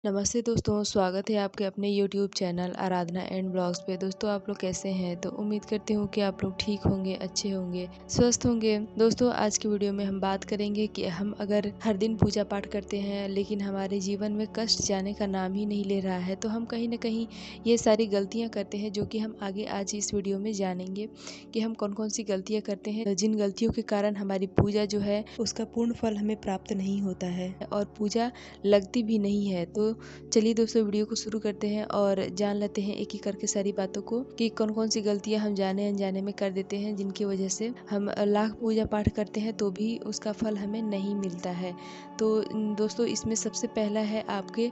नमस्ते दोस्तों, स्वागत है आपके अपने YouTube channel Aradhana and blogs पे। दोस्तों आप लोग कैसे हैं? तो उम्मीद करती हूँ कि आप लोग ठीक होंगे, अच्छे होंगे, स्वस्थ होंगे। दोस्तों आज की वीडियो में हम बात करेंगे कि हम अगर हर दिन पूजा पाठ करते हैं लेकिन हमारे जीवन में कष्ट जाने का नाम ही नहीं ले रहा है, तो हम कहीं ना कहीं ये सारी गलतियाँ करते हैं, जो कि हम आगे आज इस वीडियो में जानेंगे कि हम कौन कौन सी गलतियाँ करते हैं, जिन गलतियों के कारण हमारी पूजा जो है उसका पूर्ण फल हमें प्राप्त नहीं होता है और पूजा लगती भी नहीं है। तो चलिए दोस्तों वीडियो को शुरू करते हैं और जान लेते हैं एक एक करके सारी बातों को कि कौन कौन सी गलतियां हम जाने अनजाने में कर देते हैं, जिनकी वजह से हम लाख पूजा पाठ करते हैं तो भी उसका फल हमें नहीं मिलता है। तो दोस्तों इसमें सबसे पहला है आपके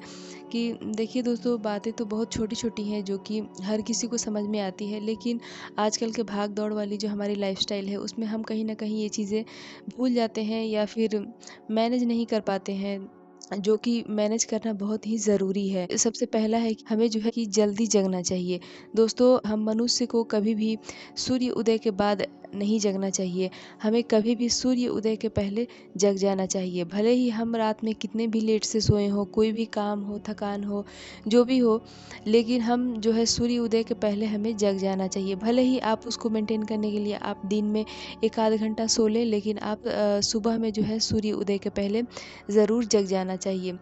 कि देखिए दोस्तों, बातें तो बहुत छोटी छोटी हैं जो कि हर किसी को समझ में आती है, लेकिन आजकल के भाग दौड़ वाली जो हमारी लाइफस्टाइल है उसमें हम कहीं ना कहीं ये चीज़ें भूल जाते हैं या फिर मैनेज नहीं कर पाते हैं, जो कि मैनेज करना बहुत ही ज़रूरी है। सबसे पहला है कि हमें जो है कि जल्दी जगना चाहिए। दोस्तों हम मनुष्य को कभी भी सूर्य उदय के बाद नहीं जगना चाहिए। हमें कभी भी सूर्य उदय के पहले जग जाना चाहिए। भले ही हम रात में कितने भी लेट से सोए हों, कोई भी काम हो, थकान हो, जो भी हो, लेकिन हम जो है सूर्य उदय के पहले हमें जग जाना चाहिए। भले ही आप उसको मेंटेन करने के लिए आप दिन में 1 आध घंटा सो लें, लेकिन आप सुबह में जो है सूर्य उदय के पहले ज़रूर जग जाना चाहिए।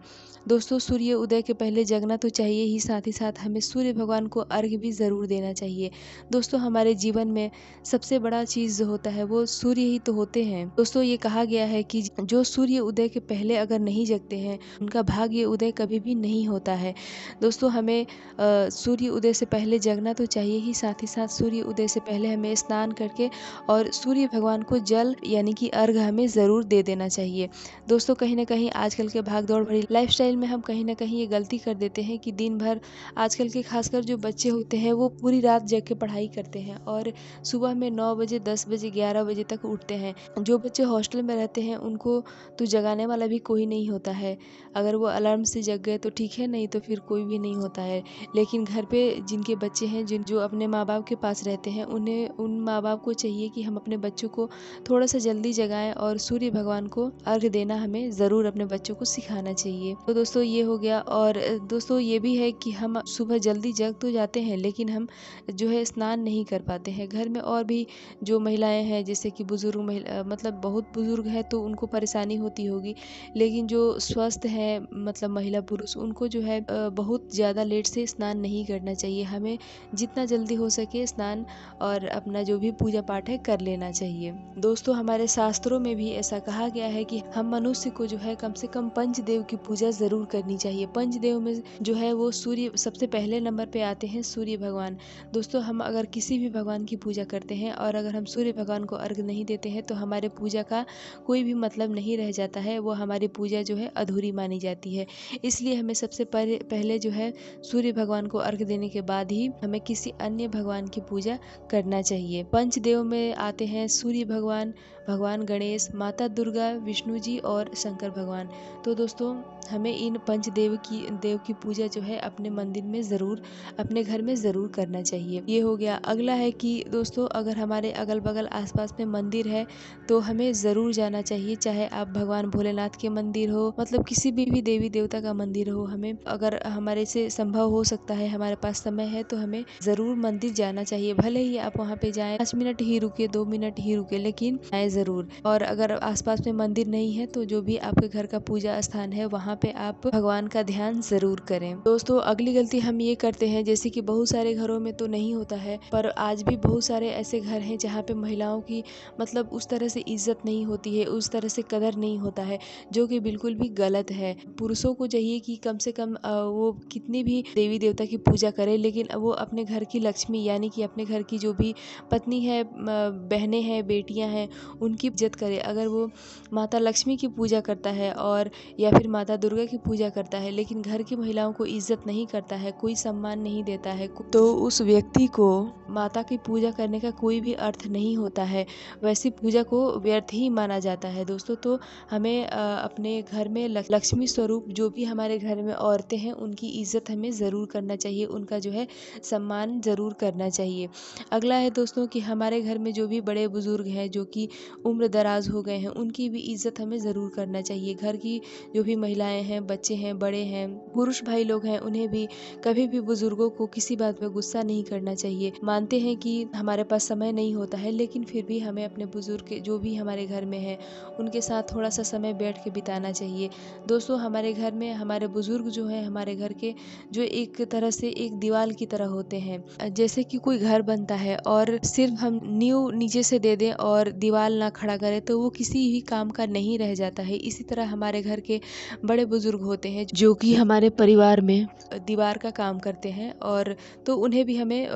दोस्तों सूर्य उदय के पहले जगना तो चाहिए ही, साथ ही साथ हमें सूर्य भगवान को अर्घ्य भी ज़रूर देना चाहिए। दोस्तों हमारे जीवन में सबसे बड़ा चीज़ जो होता है वो सूर्य ही तो होते हैं। दोस्तों ये कहा गया है कि जो सूर्य उदय के पहले अगर नहीं जगते हैं उनका भाग्य उदय कभी भी नहीं होता है। दोस्तों हमें सूर्य उदय से पहले जगना तो चाहिए ही, साथ ही साथ सूर्य उदय से पहले हमें स्नान करके और सूर्य भगवान को जल यानी कि अर्घ हमें ज़रूर दे देना चाहिए। दोस्तों कहीं न कहीं आजकल के भाग-दौड़ भरी लाइफ़स्टाइल में हम कहीं न कहीं ये गलती कर देते हैं कि दिन भर आजकल के खासकर जो बच्चे होते हैं वो पूरी रात जग के पढ़ाई करते हैं और सुबह में 9 बजे, 10 बजे, 11 बजे तक उठते हैं। जो बच्चे हॉस्टल में रहते हैं उनको तो जगाने वाला भी कोई नहीं होता है। अगर वो अलार्म से जग गए तो ठीक है, नहीं तो फिर कोई भी नहीं होता है। लेकिन घर पे जिनके बच्चे हैं, जो अपने माँ-बाप के पास रहते हैं, उन्हें उन माँ-बाप को चाहिए कि हम अपने बच्चों को थोड़ा-सा जल्दी जगाएँ और सूर्य भगवान को अर्घ्य देना हमें ज़रूर अपने बच्चों को सिखाना चाहिए। तो दोस्तों ये हो गया। और दोस्तों ये भी है कि हम सुबह जल्दी जग तो जाते हैं लेकिन हम जो है स्नान नहीं कर पाते हैं। घर में और भी जो महिलाएं हैं, जैसे कि बुजुर्ग महिला, मतलब बहुत बुजुर्ग है तो उनको परेशानी होती होगी, लेकिन जो स्वस्थ है मतलब महिला पुरुष, उनको जो है बहुत ज़्यादा लेट से स्नान नहीं करना चाहिए। हमें जितना जल्दी हो सके स्नान और अपना जो भी पूजा पाठ है कर लेना चाहिए। दोस्तों हमारे शास्त्रों में भी ऐसा कहा गया है कि हम मनुष्य को जो है कम से कम पंचदेव की पूजा जरूर करनी चाहिए। पंचदेव में जो है वो सूर्य सबसे पहले नंबर पे आते हैं, सूर्य भगवान। दोस्तों हम अगर किसी भी भगवान की पूजा करते हैं और अगर हम सूर्य भगवान को अर्घ नहीं देते हैं तो हमारे पूजा का कोई भी मतलब नहीं रह जाता है, वो हमारी पूजा जो है अधूरी मानी जाती है। इसलिए हमें सबसे पहले जो है सूर्य भगवान को अर्घ देने के बाद ही हमें किसी अन्य भगवान की पूजा करना चाहिए। पंचदेव में आते हैं सूर्य भगवान, भगवान गणेश, माता दुर्गा, विष्णु जी और शंकर भगवान। तो दोस्तों हमें इन पंचदेव की पूजा जो है अपने मंदिर में ज़रूर, अपने घर में ज़रूर करना चाहिए। ये हो गया। अगला है कि दोस्तों अगर हमारे अगल बगल आसपास में मंदिर है तो हमें ज़रूर जाना चाहिए, चाहे आप भगवान भोलेनाथ के मंदिर हो, मतलब किसी भी देवी देवता का मंदिर हो। हमें अगर हमारे से संभव हो सकता है, हमारे पास समय है, तो हमें ज़रूर मंदिर जाना चाहिए। भले ही आप वहाँ पे जाएं 5 मिनट ही रुके, 2 मिनट ही रुके, लेकिन आए ज़रूर। और अगर आसपास में मंदिर नहीं है तो जो भी आपके घर का पूजा स्थान है वहाँ पे आप भगवान का ध्यान ज़रूर करें। दोस्तों अगली गलती हम ये करते हैं, जैसे कि बहुत सारे घरों में तो नहीं होता है, पर आज भी बहुत सारे ऐसे घर हैं जहाँ पे महिलाओं की मतलब उस तरह से इज्जत नहीं होती है, उस तरह से कदर नहीं होता है, जो कि बिल्कुल भी गलत है। पुरुषों को चाहिए कि कम से कम वो कितनी भी देवी देवता की पूजा करे, लेकिन वो अपने घर की लक्ष्मी यानी कि अपने घर की जो भी पत्नी है, बहनें हैं, बेटियां हैं, उनकी इज्जत करे। अगर वो माता लक्ष्मी की पूजा करता है और या फिर माता दुर्गा की पूजा करता है लेकिन घर की महिलाओं को इज्जत नहीं करता है, कोई सम्मान नहीं देता है, तो उस व्यक्ति को माता की पूजा करने का कोई भी अर्थ नहीं होता है, वैसी पूजा को व्यर्थ ही माना जाता है दोस्तों। तो हमें अपने घर में लक्ष्मी स्वरूप जो भी हमारे घर में औरतें हैं उनकी इज्जत हमें ज़रूर करना चाहिए, उनका जो है सम्मान ज़रूर करना चाहिए। अगला है दोस्तों कि हमारे घर में जो भी बड़े बुजुर्ग हैं, जो कि उम्र दराज हो गए हैं, उनकी भी इज्जत हमें ज़रूर करना चाहिए। घर की जो भी महिलाएं हैं, बच्चे हैं, बड़े हैं, पुरुष भाई लोग हैं, उन्हें भी कभी भी बुजुर्गों को किसी बात पे गुस्सा नहीं करना चाहिए। मानते हैं कि हमारे पास समय नहीं होता है, लेकिन फिर भी हमें अपने बुजुर्ग जो भी हमारे घर में हैं उनके साथ थोड़ा सा समय बैठ के बिताना चाहिए। दोस्तों हमारे घर में हमारे बुजुर्ग जो हैं, हमारे घर के जो एक तरह से एक दीवार की तरह होते हैं। जैसे कि कोई घर बनता है और सिर्फ हम नींव नीचे से दे दें और दीवार ना खड़ा करें तो वो किसी भी काम का नहीं रह जाता है। इसी तरह हमारे घर के बड़े बुजुर्ग होते हैं जो कि हमारे परिवार में दीवार का काम करते हैं, और तो उन्हें भी हमें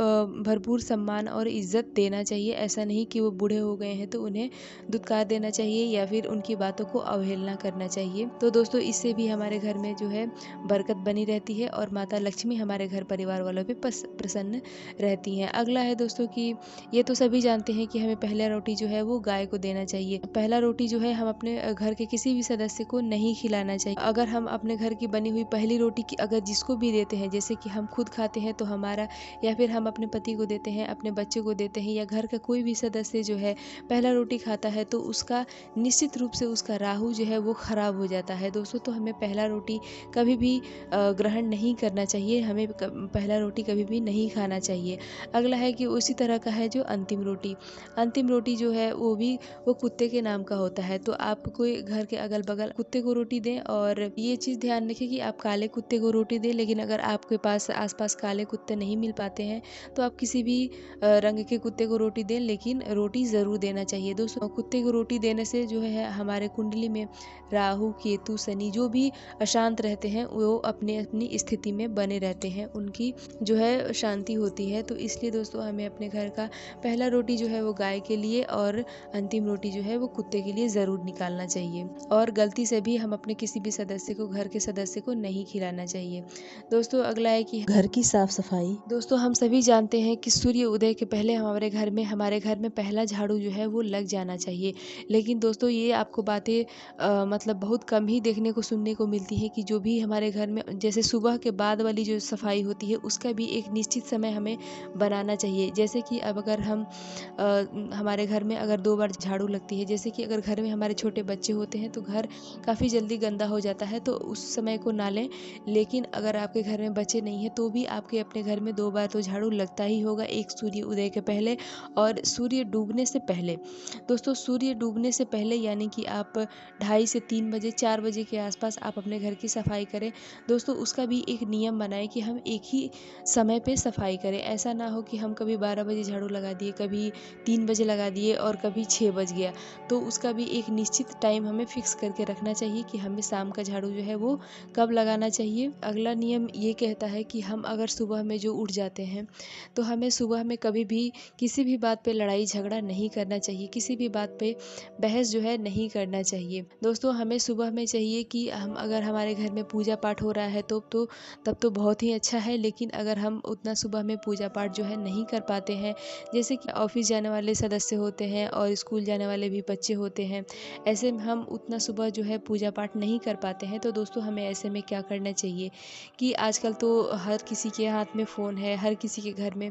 भरपूर सम्मान और इज्जत देना चाहिए। ऐसा नहीं कि वो बूढ़े हो गए हैं तो उन्हें दुत्कार देना चाहिए या फिर उनकी बातों को अवहेलना करना चाहिए। तो दोस्तों इससे भी हमारे घर में जो है बरकत बनी रहती है और माता लक्ष्मी हमारे घर परिवार वालों पे प्रसन्न रहती हैं। अगला है दोस्तों कि ये तो सभी जानते हैं कि हमें पहला रोटी जो है वो गाय को देना चाहिए। पहला रोटी जो है हम अपने घर के किसी भी सदस्य को नहीं खिलाना चाहिए। अगर हम अपने घर की बनी हुई पहली रोटी की अगर जिसको भी देते हैं, जैसे कि हम खुद खाते हैं तो हमारा, या फिर हम अपने पति को देते हैं, अपने बच्चे को देते हैं, या घर का कोई भी सदस्य जो है पहला रोटी खाता है तो उसका निश्चित रूप से उसका राहु जो है वो खराब हो जाता है दोस्तों। तो हमें पहला रोटी कभी भी ग्रहण नहीं करना चाहिए, हमें पहला रोटी कभी भी नहीं खाना चाहिए। अगला है कि उसी तरह का है जो अंतिम रोटी। अंतिम रोटी जो है वो कुत्ते के नाम का होता है। तो आप कोई घर के अगल बगल कुत्ते को रोटी दें, और ये चीज़ ध्यान रखें कि आप काले कुत्ते को रोटी दें, लेकिन अगर आपके पास आसपास काले कुत्ते नहीं मिल पाते हैं तो आप किसी भी रंग के कुत्ते को रोटी दें, लेकिन रोटी ज़रूर देना चाहिए दोस्तों। कुत्ते को रोटी देने से जो है हमारे कुंडली में राहु, केतु, शनि जो भी अशांत रहते हैं वो अपनी अपनी स्थिति में बने रहते हैं, उनकी जो है शांति होती है। तो इसलिए दोस्तों हमें अपने घर का पहला रोटी जो है वो गाय के लिए और अंतिम रोटी जो है वो कुत्ते के लिए ज़रूर निकालना चाहिए, और गलती से भी हम अपने किसी भी सदस्य को, घर के सदस्य को नहीं खिलाना चाहिए। दोस्तों अगला है कि घर की साफ सफाई। दोस्तों हम सभी जानते हैं कि सूर्य उदय के पहले हमारे घर में पहला झाड़ू जो है वो लग जाना चाहिए। लेकिन दोस्तों ये आपको बातें मतलब बहुत कम ही देखने को, सुनने को मिलती है कि जो भी हमारे घर में जैसे सुबह के बाद वाली जो सफाई होती है उसका भी एक निश्चित समय हमें बनाना चाहिए। जैसे कि अब अगर हम हमारे घर में अगर 2 बार झाड़ू लगती है, जैसे कि अगर घर में हमारे छोटे बच्चे होते हैं तो घर काफ़ी जल्दी गंदा हो जाता है, तो उस समय को ना लें। लेकिन अगर आपके घर में बच्चे नहीं हैं तो भी आपके अपने घर में 2 बार तो झाड़ू लगता ही होगा, एक सूर्य उदय के पहले और सूर्य डूबने से पहले। दोस्तों सूर्य डूबने से पहले यानी कि आप 2:30 से 3 बजे, 4 बजे के आसपास आप अपने घर की सफाई करें। दोस्तों उसका भी एक नियम बनाएं कि हम एक ही समय पे सफाई करें। ऐसा ना हो कि हम कभी 12 बजे झाड़ू लगा दिए, कभी 3 बजे लगा दिए और कभी 6 बज गया। तो उसका भी एक निश्चित टाइम हमें फिक्स करके रखना चाहिए कि हमें शाम का झाड़ू जो है वो कब लगाना चाहिए। अगला नियम ये कहता है कि हम अगर सुबह में जो उठ जाते हैं तो हमें सुबह में कभी भी किसी भी बात पे लड़ाई झगड़ा नहीं करना चाहिए, किसी भी बात पे बहस जो है नहीं करना चाहिए। दोस्तों हमें सुबह में चाहिए कि हम अगर हमारे घर में पूजा पाठ हो रहा है तो तब तो बहुत ही अच्छा है, लेकिन अगर हम उतना सुबह में पूजा पाठ जो है नहीं कर पाते हैं, जैसे कि ऑफिस जाने वाले सदस्य होते हैं और स्कूल जाने वाले भी बच्चे होते हैं, ऐसे में हम उतना सुबह जो है पूजा पाठ नहीं कर पाते हैं, तो दोस्तों हमें ऐसे में क्या करना चाहिए कि आजकल तो हर किसी के हाथ में फ़ोन है, हर किसी के घर में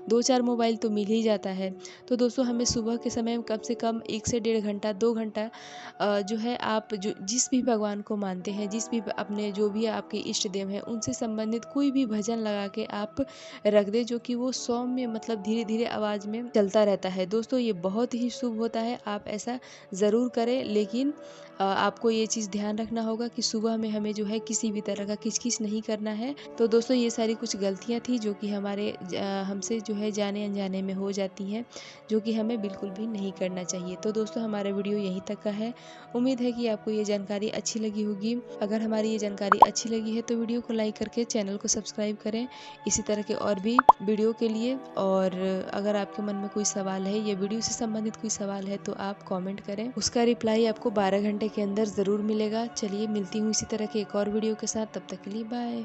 2-4 मोबाइल तो मिल ही जाता है। तो दोस्तों हमें सुबह के समय कम से कम 1 से 1.5 घंटा, 2 घंटा जो है आप जो जिस भी भगवान को मानते हैं, जिस भी अपने जो भी आपके इष्ट देव हैं उनसे संबंधित कोई भी भजन लगा के आप रख दें, जो कि वो सौम्य मतलब धीरे धीरे आवाज़ में चलता रहता है। दोस्तों ये बहुत ही शुभ होता है, आप ऐसा ज़रूर करें। लेकिन आपको ये चीज़ ध्यान रखना होगा कि सुबह में हमें जो है किसी भी तरह का किच-किच नहीं करना है। तो दोस्तों ये सारी कुछ गलतियाँ थी जो कि हमसे जो है जाने अनजाने में हो जाती हैं, जो कि हमें बिल्कुल भी नहीं करना चाहिए। तो दोस्तों हमारा वीडियो यहीं तक का है। उम्मीद है कि आपको ये जानकारी अच्छी लगी होगी। अगर हमारी ये जानकारी अच्छी लगी है तो वीडियो को लाइक करके चैनल को सब्सक्राइब करें इसी तरह के और भी वीडियो के लिए। और अगर आपके मन में कोई सवाल है या वीडियो से संबंधित कोई सवाल है तो आप कमेंट करें, उसका रिप्लाई आपको 12 घंटे के अंदर ज़रूर मिलेगा। चलिए मिलती हूँ इसी तरह के एक और वीडियो के साथ, तब तक के लिए बाय।